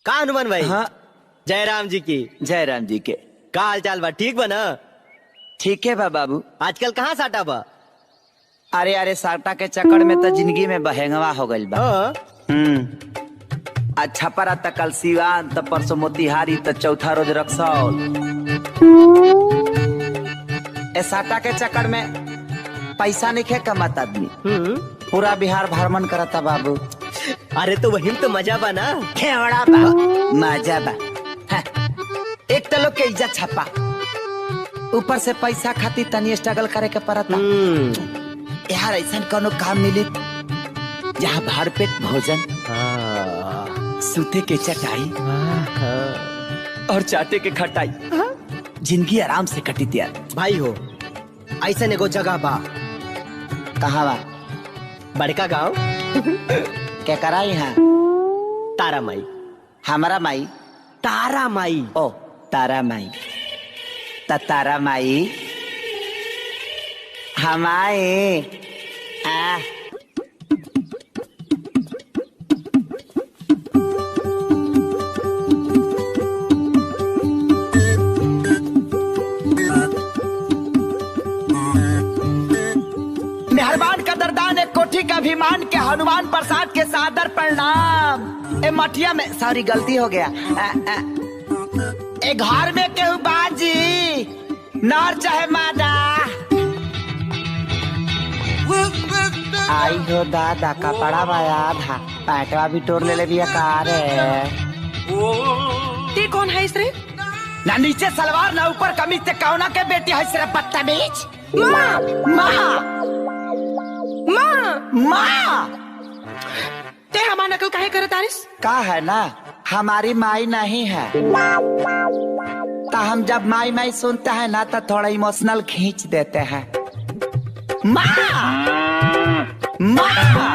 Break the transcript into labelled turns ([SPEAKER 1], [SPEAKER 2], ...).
[SPEAKER 1] का हनुमान भाई?
[SPEAKER 2] हाँ
[SPEAKER 1] जयराम जी की।
[SPEAKER 2] जयराम जी के
[SPEAKER 1] का हाल चाल बा? ठीक बा ना?
[SPEAKER 2] ठीक है बा बाबू।
[SPEAKER 1] आजकल कहाँ साटा बा?
[SPEAKER 2] अरे अरे साटा के चक्कर में तो जिंदगी में बहेंगवा हो गइल बा।
[SPEAKER 1] हाँ?
[SPEAKER 2] आज छपरा त कल सिवान त परसों मोतिहारी त चौथा रोज रक्सौल। ए साटा के चक्कर में पैसा नहीं खे कमाता आदमी, पूरा बिहार भ्रमण करता बाबू।
[SPEAKER 1] अरे तो वही तो मजा बा ना।
[SPEAKER 2] खेवड़ा बा मजा बा। हाँ। एक तो लोग के इज्जत छपा, ऊपर से पैसा खातिर तनी स्ट्रगल करे के पड़ता। यार ऐसा कोनो काम मिली जहाँ भरपेट भोजन, सूते के चटाई और चाटे के खटाई, जिंदगी आराम से कटी यार।
[SPEAKER 1] भाई हो ऐसा एगो जगह बा।
[SPEAKER 2] कहाँ बा?
[SPEAKER 1] बड़का गांव
[SPEAKER 2] क्या कराई है?
[SPEAKER 1] तारा माई।
[SPEAKER 2] हमारा माई?
[SPEAKER 1] तारा माई।
[SPEAKER 2] ओ तारा माई। तारा माई हमारे आ मेहरबान कदरदान एक कोठी का अभिमान के हनुमान प्रसाद के सादर प्रणाम। ए मठिया में सॉरी गलती हो गया। ए घर में केहू बाजी नर चाहे मादा। आई हो दादा कपड़ा बाया था, पैटवा भी तोड़ ले भी कार है।
[SPEAKER 3] ते कौन है इस रे?
[SPEAKER 2] ना नीचे सलवार ना ऊपर कमीज, ते कौना के बेटी है सिर्फ बदतमीज।
[SPEAKER 3] माँ
[SPEAKER 2] माँ
[SPEAKER 3] माँ
[SPEAKER 2] माँ
[SPEAKER 3] ते हमार नकल काहे करत आरिस?
[SPEAKER 2] का है ना हमारी माई नहीं है, तो हम जब माई माई सुनते हैं ना तो थोड़ा इमोशनल खींच देते हैं। माँ माँ